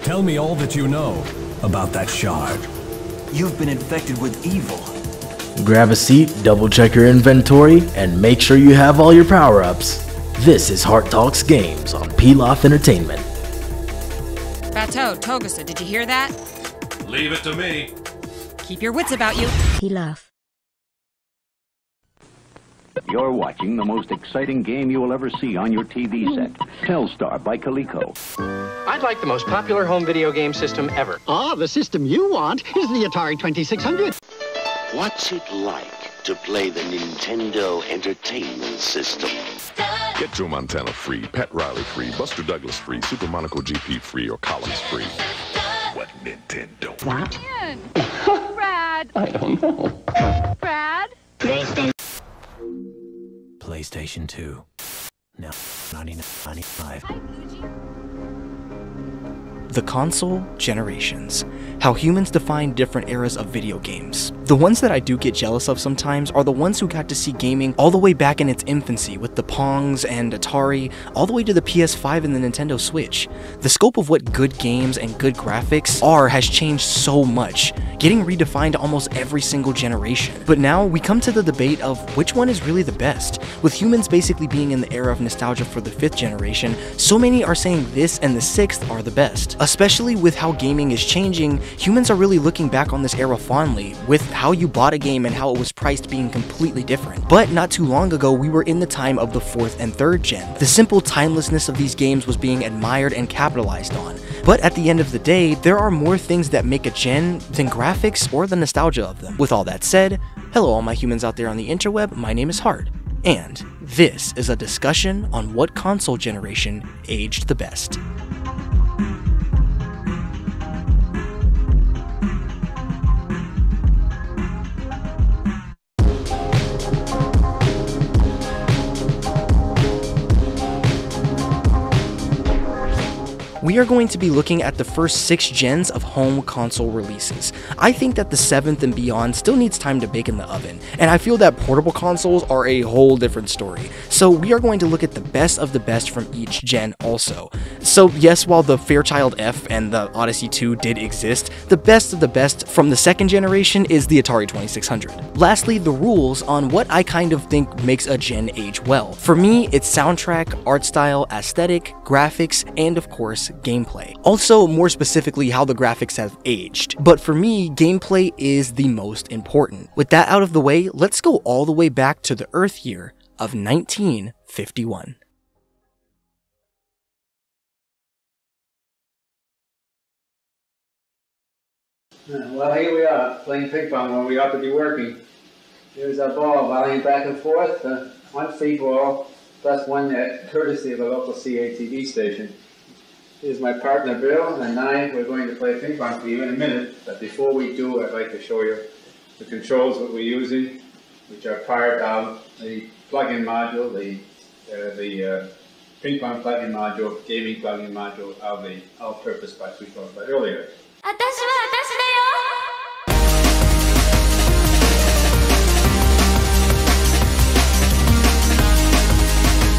Tell me all that you know about that shard. You've been infected with evil. Grab a seat, double check your inventory, and make sure you have all your power-ups. This is Heart Talks Games on Pilaf Entertainment. Bateau, Togusa, did you hear that? Leave it to me. Keep your wits about you. Pilaf. You're watching the most exciting game you will ever see on your TV set. Telstar by Coleco. I'd like the most popular home video game system ever. Ah, the system you want is the Atari 2600. What's it like to play the Nintendo Entertainment System? Get Joe Montana free, Pat Riley free, Buster Douglas free, Super Monaco GP free, or Collins free. What Nintendo? What? Brad. I don't know. Brad? PlayStation 2. Now $99.95. The console generations. How humans define different eras of video games. The ones that I do get jealous of sometimes are the ones who got to see gaming all the way back in its infancy with the Pongs and Atari, all the way to the PS5 and the Nintendo Switch. The scope of what good games and good graphics are has changed so much, getting redefined almost every single generation. But now we come to the debate of which one is really the best. With humans basically being in the era of nostalgia for the 5th generation, so many are saying this and the 6th are the best. Especially with how gaming is changing, humans are really looking back on this era fondly, with how you bought a game and how it was priced being completely different. But not too long ago, we were in the time of the 4th and 3rd gen. The simple timelessness of these games was being admired and capitalized on. But at the end of the day, there are more things that make a gen than graphics or the nostalgia of them. With all that said, hello all my humans out there on the interweb, my name is Hart, and this is a discussion on what console generation aged the best. We are going to be looking at the first 6 gens of home console releases. I think that the 7th and beyond still needs time to bake in the oven, and I feel that portable consoles are a whole different story. So we are going to look at the best of the best from each gen also. So yes, while the Fairchild F and the Odyssey 2 did exist, the best of the best from the 2nd generation is the Atari 2600. Lastly, the rules on what I kind of think makes a gen age well. For me, it's soundtrack, art style, aesthetic, graphics, and of course, gameplay. Also, more specifically, how the graphics have aged. But for me, gameplay is the most important. With that out of the way, let's go all the way back to the Earth year of 1951. Well, here we are, playing ping pong when we ought to be working. Here's our ball volleying back and forth, one free ball, plus one net, courtesy of a local CATV station. Here's my partner Bill, and we're going to play ping pong for you in a minute, but before we do, I'd like to show you the controls that we're using, which are part of the plug-in module, the ping pong plug-in module, gaming plug-in module of the all-purpose box we talked about earlier.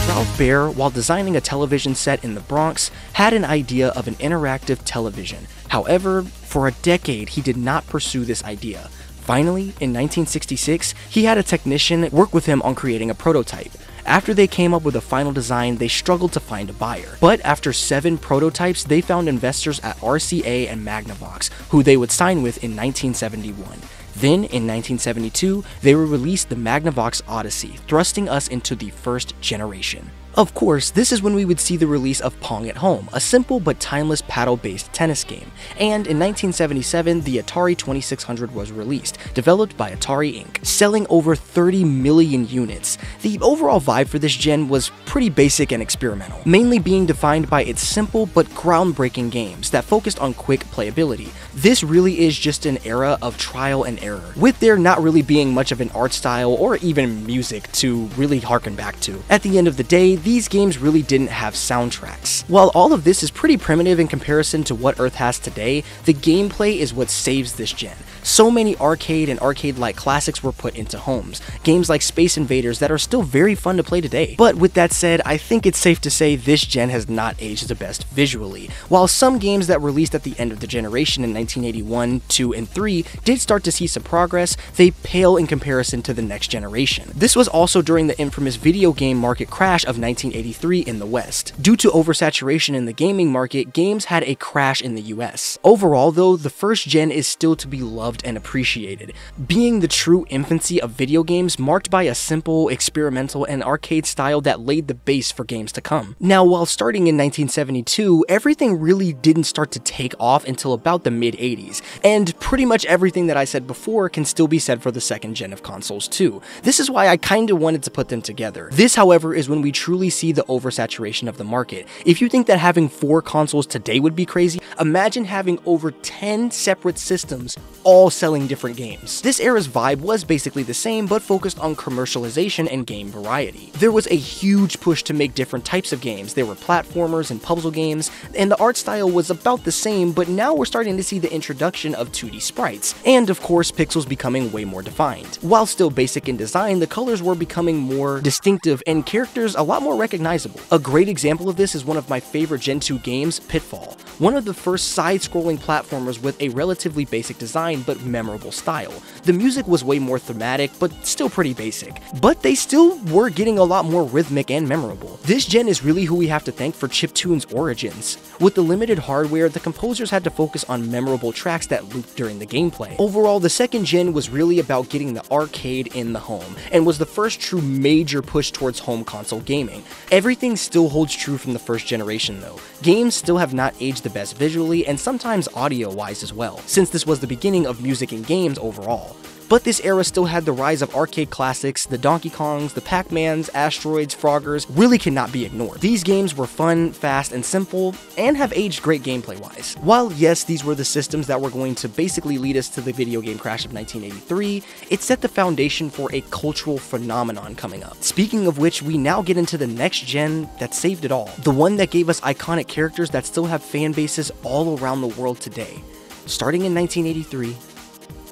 Ralph Baer, while designing a television set in the Bronx, had an idea of an interactive television. However, for a decade, he did not pursue this idea. Finally, in 1966, he had a technician work with him on creating a prototype. After they came up with a final design, they struggled to find a buyer. But after 7 prototypes, they found investors at RCA and Magnavox, who they would sign with in 1971. Then, in 1972, they would release the Magnavox Odyssey, thrusting us into the first generation. Of course, this is when we would see the release of Pong at Home, a simple but timeless paddle-based tennis game. And in 1977, the Atari 2600 was released, developed by Atari Inc., selling over 30 million units. The overall vibe for this gen was pretty basic and experimental, mainly being defined by its simple but groundbreaking games that focused on quick playability. This really is just an era of trial and error, with there not really being much of an art style or even music to really harken back to. At the end of the day, these games really didn't have soundtracks. While all of this is pretty primitive in comparison to what Earth has today, the gameplay is what saves this gen. So many arcade and arcade-like classics were put into homes, games like Space Invaders that are still very fun to play today. But with that said, I think it's safe to say this gen has not aged the best visually. While some games that released at the end of the generation in 1981, 2, and 3 did start to see some progress, they pale in comparison to the next generation. This was also during the infamous video game market crash of 1983 in the West. Due to oversaturation in the gaming market, games had a crash in the US. Overall though, the first gen is still to be loved and appreciated, being the true infancy of video games marked by a simple, experimental, and arcade style that laid the base for games to come. Now, while starting in 1972, everything really didn't start to take off until about the mid-80s, and pretty much everything that I said before can still be said for the second gen of consoles too. This is why I kinda wanted to put them together. This, however, is when we truly see the oversaturation of the market. If you think that having 4 consoles today would be crazy, imagine having over 10 separate systems all selling different games. This era's vibe was basically the same, but focused on commercialization and game variety. There was a huge push to make different types of games. There were platformers and puzzle games, and the art style was about the same, but now we're starting to see the introduction of 2D sprites, and of course pixels becoming way more defined. While still basic in design, the colors were becoming more distinctive and characters a lot more recognizable. A great example of this is one of my favorite Gen 2 games, Pitfall, one of the first side-scrolling platformers with a relatively basic design but memorable style. The music was way more thematic, but still pretty basic. But they still were getting a lot more rhythmic and memorable. This gen is really who we have to thank for chiptune's origins. With the limited hardware, the composers had to focus on memorable tracks that looped during the gameplay. Overall, the second gen was really about getting the arcade in the home, and was the first true major push towards home console gaming. Everything still holds true from the first generation though. Games still have not aged the best visually, and sometimes audio-wise as well, since this was the beginning of music and games overall. But this era still had the rise of arcade classics. The Donkey Kongs, the Pac-Mans, Asteroids, Froggers really cannot be ignored. These games were fun, fast, and simple, and have aged great gameplay-wise. While yes, these were the systems that were going to basically lead us to the video game crash of 1983, it set the foundation for a cultural phenomenon coming up. Speaking of which, we now get into the next gen that saved it all. The one that gave us iconic characters that still have fan bases all around the world today. Starting in 1983,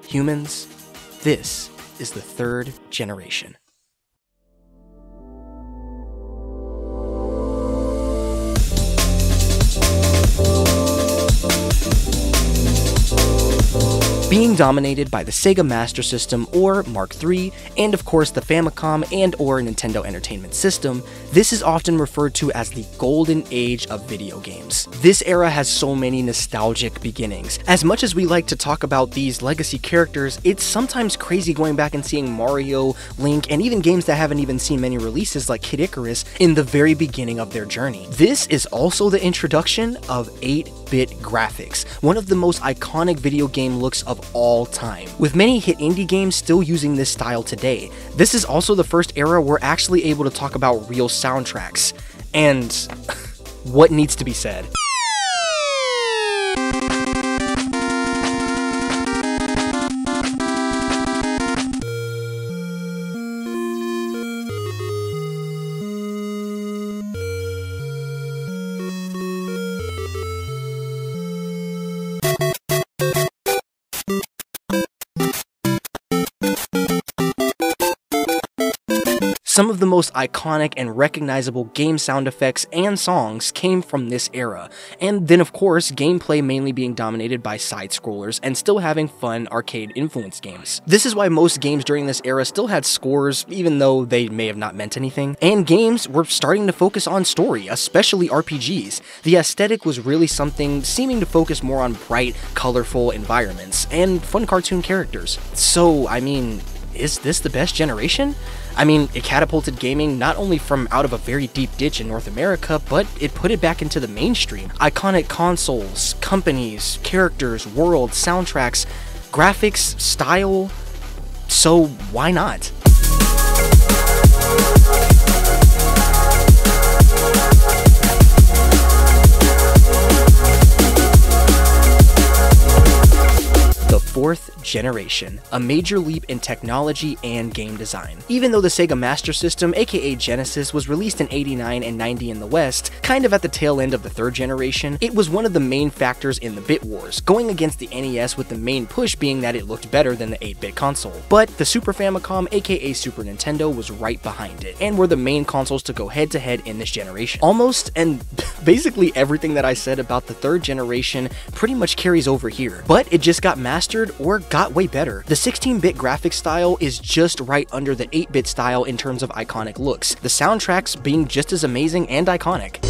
Humans. This is the third generation. Being dominated by the Sega Master System or Mark III, and of course the Famicom and or Nintendo Entertainment System, this is often referred to as the golden age of video games. This era has so many nostalgic beginnings. As much as we like to talk about these legacy characters, it's sometimes crazy going back and seeing Mario, Link, and even games that haven't even seen many releases like Kid Icarus in the very beginning of their journey. This is also the introduction of 8-bit graphics, one of the most iconic video game looks of all time, with many hit indie games still using this style today. This is also the first era we're actually able to talk about real soundtracks, and what needs to be said. Some of the most iconic and recognizable game sound effects and songs came from this era, and then of course gameplay mainly being dominated by side-scrollers and still having fun arcade-influenced games. This is why most games during this era still had scores, even though they may have not meant anything, and games were starting to focus on story, especially RPGs. The aesthetic was really something seeming to focus more on bright, colorful environments and fun cartoon characters. So, I mean, is this the best generation? I mean, it catapulted gaming not only from out of a very deep ditch in North America, but it put it back into the mainstream. Iconic consoles, companies, characters, worlds, soundtracks, graphics, style, so why not? The 4th generation, a major leap in technology and game design. Even though the Sega Master System, aka Genesis, was released in 89 and 90 in the West, kind of at the tail end of the 3rd generation, it was one of the main factors in the bit wars, going against the NES with the main push being that it looked better than the 8-bit console. But the Super Famicom, aka Super Nintendo, was right behind it, and were the main consoles to go head to head in this generation. Almost, and basically everything that I said about the 3rd generation pretty much carries over here, but it just got mastered or got way better. The 16-bit graphics style is just right under the 8-bit style in terms of iconic looks, the soundtracks being just as amazing and iconic.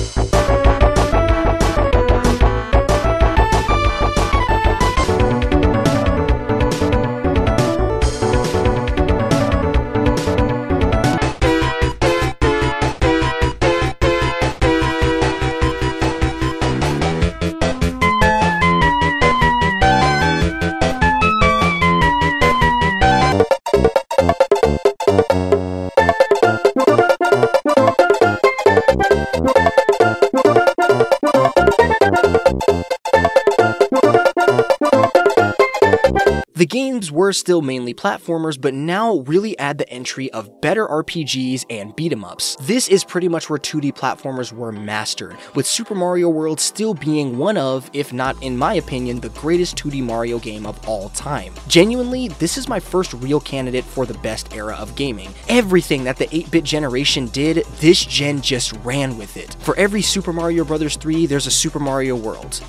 The games were still mainly platformers, but now really add the entry of better RPGs and beat-em-ups. This is pretty much where 2D platformers were mastered, with Super Mario World still being one of, if not in my opinion, the greatest 2D Mario game of all time. Genuinely, this is my first real candidate for the best era of gaming. Everything that the 8-bit generation did, this gen just ran with it. For every Super Mario Bros. 3, there's a Super Mario World.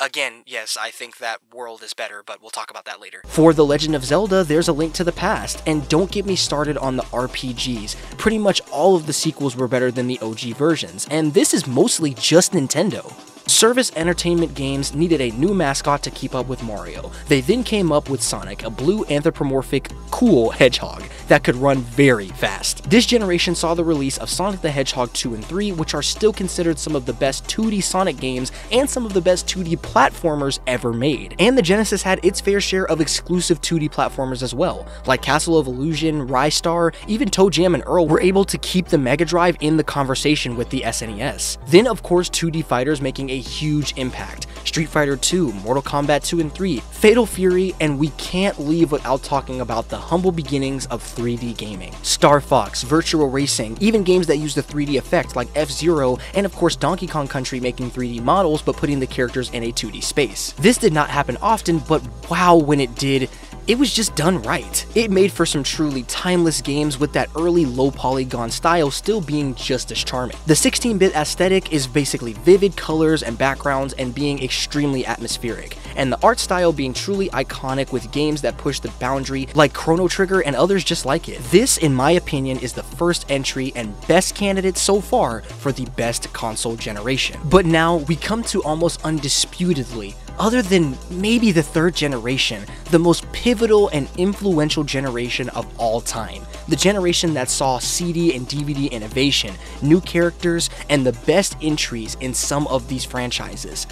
Again, yes, I think that world is better, but we'll talk about that later. For The Legend of Zelda, there's A Link to the Past, and don't get me started on the RPGs. Pretty much all of the sequels were better than the OG versions, and this is mostly just Nintendo. Service Entertainment Games needed a new mascot to keep up with Mario. They then came up with Sonic, a blue anthropomorphic, cool hedgehog that could run very fast. This generation saw the release of Sonic the Hedgehog 2 and 3, which are still considered some of the best 2D Sonic games and some of the best 2D platformers ever made. And the Genesis had its fair share of exclusive 2D platformers as well, like Castle of Illusion, Rystar, even Toe Jam and Earl were able to keep the Mega Drive in the conversation with the SNES. Then of course 2D fighters making a huge impact. Street Fighter 2, Mortal Kombat 2 and 3, Fatal Fury, and we can't leave without talking about the humble beginnings of 3D gaming. Star Fox, Virtual Racing, even games that use the 3D effect like F-Zero, and of course Donkey Kong Country making 3D models but putting the characters in a 2D space. This did not happen often, but wow, when it did, it was just done right. It made for some truly timeless games with that early low polygon style still being just as charming. The 16-bit aesthetic is basically vivid colors and backgrounds and being extremely atmospheric, and the art style being truly iconic with games that push the boundary like Chrono Trigger and others just like it. This, in my opinion, is the first entry and best candidate so far for the best console generation. But now we come to almost undisputedly, other than maybe the 3rd generation, the most pivotal and influential generation of all time. The generation that saw CD and DVD innovation, new characters, and the best entries in some of these franchises.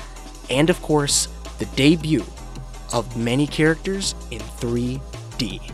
And of course, the debut of many characters in 3D.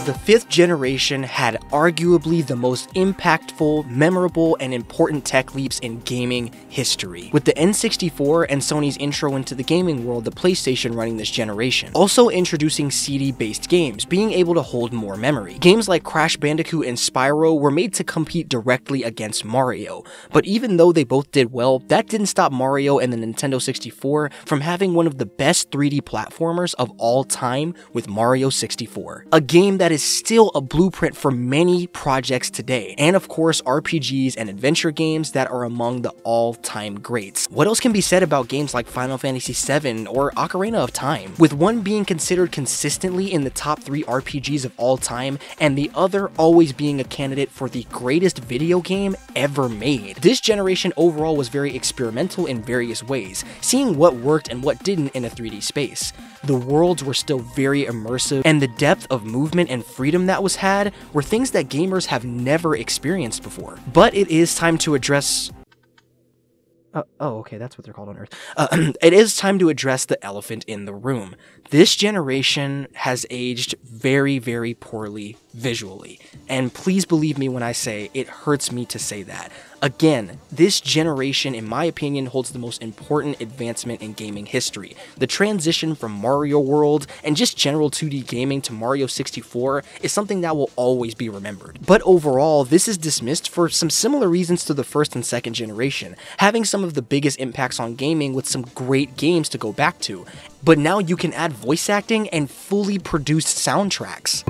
The 5th generation had arguably the most impactful, memorable, and important tech leaps in gaming history, with the N64 and Sony's intro into the gaming world, the PlayStation, running this generation. Also introducing CD-based games, being able to hold more memory. Games like Crash Bandicoot and Spyro were made to compete directly against Mario, but even though they both did well, that didn't stop Mario and the Nintendo 64 from having one of the best 3D platformers of all time with Mario 64. A game that is still a blueprint for many projects today, and of course RPGs and adventure games that are among the all-time greats. What else can be said about games like Final Fantasy VII or Ocarina of Time, with one being considered consistently in the top 3 RPGs of all time, and the other always being a candidate for the greatest video game ever made. This generation overall was very experimental in various ways, seeing what worked and what didn't in a 3D space. The worlds were still very immersive, and the depth of movement and freedom that was had were things that gamers have never experienced before. But it is time to address... okay, that's what they're called on Earth. It is time to address the elephant in the room. This generation has aged very, very poorly visually. And please believe me when I say it hurts me to say that. Again, this generation, in my opinion, holds the most important advancement in gaming history. The transition from Mario World and just general 2D gaming to Mario 64 is something that will always be remembered. But overall, this is dismissed for some similar reasons to the first and second generation, having some of the biggest impacts on gaming with some great games to go back to. But now you can add voice acting and fully produced soundtracks.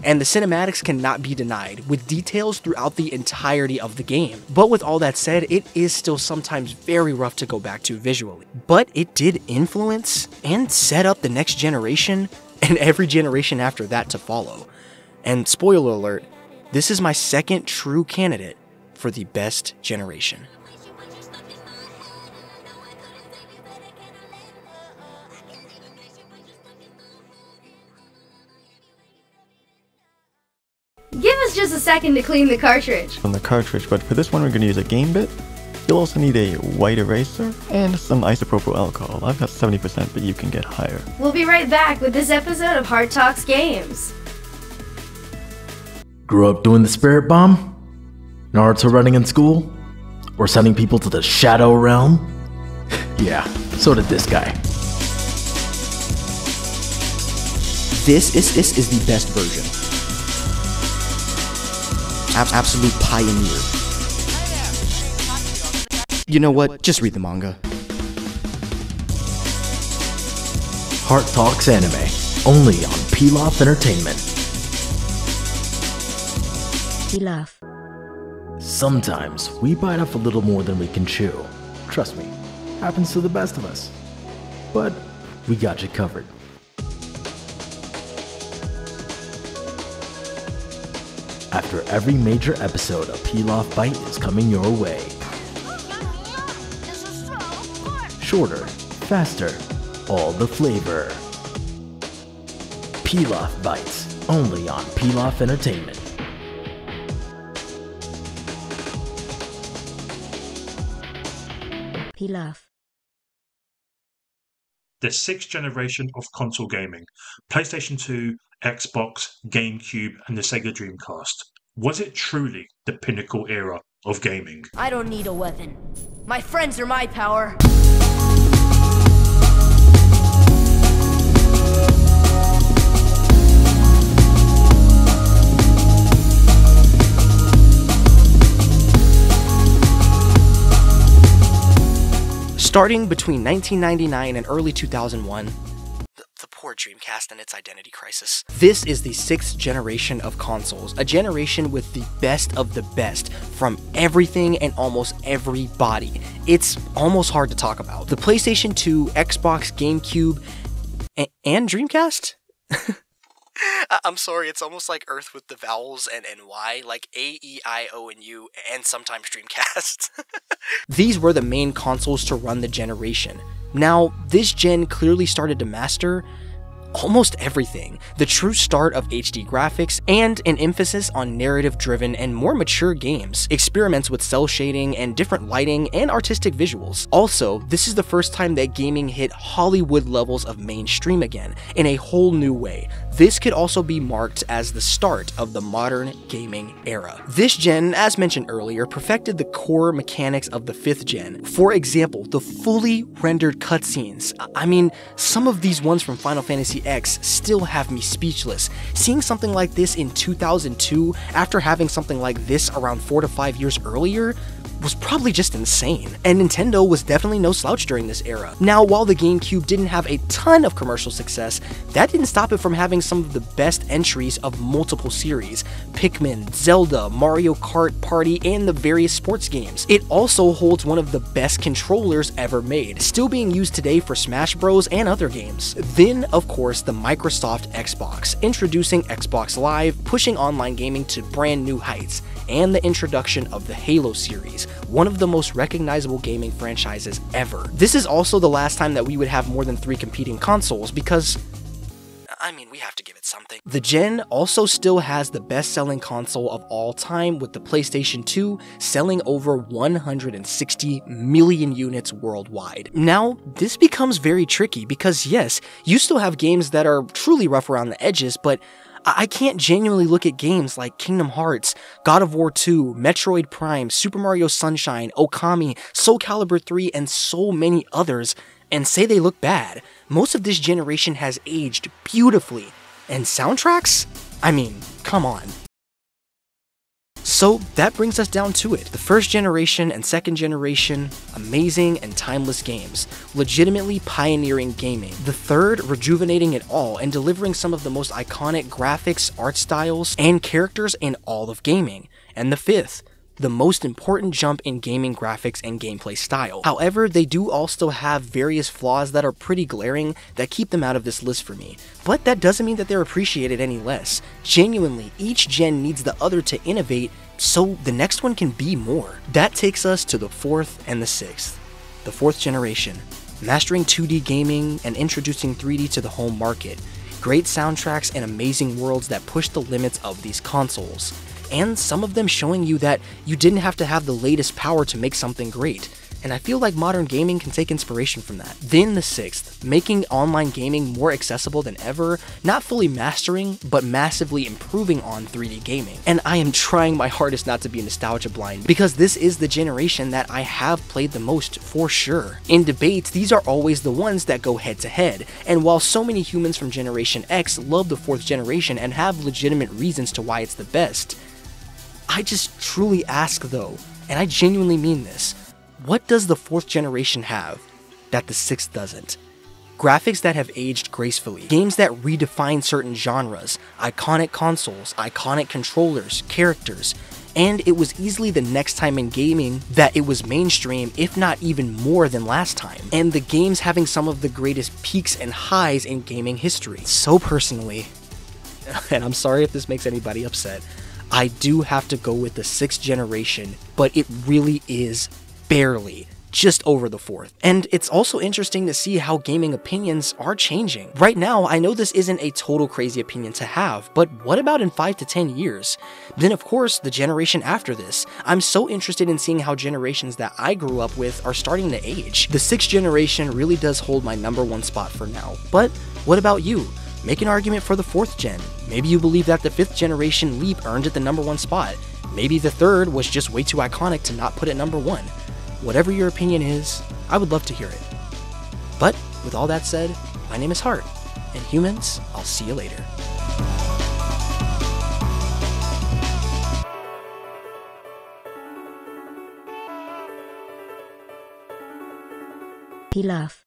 And the cinematics cannot be denied, with details throughout the entirety of the game. But with all that said, it is still sometimes very rough to go back to visually. But it did influence and set up the next generation, and every generation after that to follow. And spoiler alert, this is my second true candidate for the best generation. Give us just a second to clean the cartridge. On the cartridge, but for this one we're going to use a game bit. You'll also need a white eraser and some isopropyl alcohol. I've got 70%, but you can get higher. We'll be right back with this episode of Heart Talks Games. Grew up doing the spirit bomb? Naruto running in school? Or sending people to the Shadow Realm? Yeah, so did this guy. This is the best version. Absolute pioneer. You know what? Just read the manga. Heart Talks Anime, only on Pilaf Entertainment. Pilaf. Sometimes we bite off a little more than we can chew. Trust me, happens to the best of us. But we got you covered. After every major episode, a Pilaf Bite is coming your way. Shorter, faster, all the flavor. Pilaf Bites, only on Pilaf Entertainment. Pilaf. The sixth generation of console gaming, PlayStation 2, Xbox, GameCube, and the Sega Dreamcast. Was it truly the pinnacle era of gaming? I don't need a weapon. My friends are my power. Starting between 1999 and early 2001, the poor Dreamcast and its identity crisis. This is the sixth generation of consoles, a generation with the best of the best from everything and almost everybody. It's almost hard to talk about. The PlayStation 2, Xbox, GameCube, and Dreamcast? I'm sorry, it's almost like Earth with the vowels and Y, like A, E, I, O, and U, and sometimes Dreamcast. These were the main consoles to run the generation. Now, this gen clearly started to master almost everything. The true start of HD graphics and an emphasis on narrative-driven and more mature games, experiments with cell shading and different lighting and artistic visuals. Also, this is the first time that gaming hit Hollywood levels of mainstream again, in a whole new way. This could also be marked as the start of the modern gaming era. This gen, as mentioned earlier, perfected the core mechanics of the 5th gen. For example, the fully rendered cutscenes. I mean, some of these ones from Final Fantasy X still have me speechless. Seeing something like this in 2002, after having something like this around 4 to 5 years earlier, was probably just insane. And Nintendo was definitely no slouch during this era. Now, while the GameCube didn't have a ton of commercial success, that didn't stop it from having some of the best entries of multiple series: Pikmin, Zelda, Mario Kart Party, and the various sports games. It also holds one of the best controllers ever made, still being used today for Smash Bros. And other games. Then, of course, the Microsoft Xbox, introducing Xbox Live, pushing online gaming to brand new heights, and the introduction of the Halo series, one of the most recognizable gaming franchises ever. This is also the last time that we would have more than 3 competing consoles because, I mean, we have to give it something. The gen also still has the best-selling console of all time, with the PlayStation 2 selling over 160 million units worldwide. Now, this becomes very tricky because yes, you still have games that are truly rough around the edges, but I can't genuinely look at games like Kingdom Hearts, God of War 2, Metroid Prime, Super Mario Sunshine, Okami, Soul Calibur 3, and so many others and say they look bad. Most of this generation has aged beautifully. And soundtracks? I mean, come on. So that brings us down to it. The first generation and second generation, amazing and timeless games, legitimately pioneering gaming. The third, rejuvenating it all and delivering some of the most iconic graphics, art styles, and characters in all of gaming. And the fifth, the most important jump in gaming graphics and gameplay style. However, they do all still have various flaws that are pretty glaring that keep them out of this list for me. But that doesn't mean that they're appreciated any less. Genuinely, each gen needs the other to innovate so the next one can be more. That takes us to the 4th and the 6th. The 4th generation, mastering 2D gaming and introducing 3D to the home market. Great soundtracks and amazing worlds that push the limits of these consoles. And some of them showing you that you didn't have to have the latest power to make something great. And I feel like modern gaming can take inspiration from that. Then the 6th, making online gaming more accessible than ever, not fully mastering, but massively improving on 3D gaming. And I am trying my hardest not to be nostalgia blind, because this is the generation that I have played the most for sure. In debates, these are always the ones that go head to head, and while so many humans from Generation X love the 4th generation and have legitimate reasons to why it's the best, I just truly ask though, and I genuinely mean this, what does the 4th generation have that the 6th doesn't? Graphics that have aged gracefully, games that redefine certain genres, iconic consoles, iconic controllers, characters, and it was easily the next time in gaming that it was mainstream, if not even more than last time, and the games having some of the greatest peaks and highs in gaming history. So personally, and I'm sorry if this makes anybody upset, I do have to go with the 6th generation, but it really is barely just over the 4th. And it's also interesting to see how gaming opinions are changing. Right now, I know this isn't a total crazy opinion to have, but what about in 5 to 10 years? Then of course, the generation after this. I'm so interested in seeing how generations that I grew up with are starting to age. The 6th generation really does hold my #1 spot for now. But what about you? Make an argument for the 4th gen. Maybe you believe that the 5th generation leap earned it the #1 spot. Maybe the 3rd was just way too iconic to not put it #1. Whatever your opinion is, I would love to hear it. But with all that said, my name is Hart, and humans, I'll see you later. Pilaf.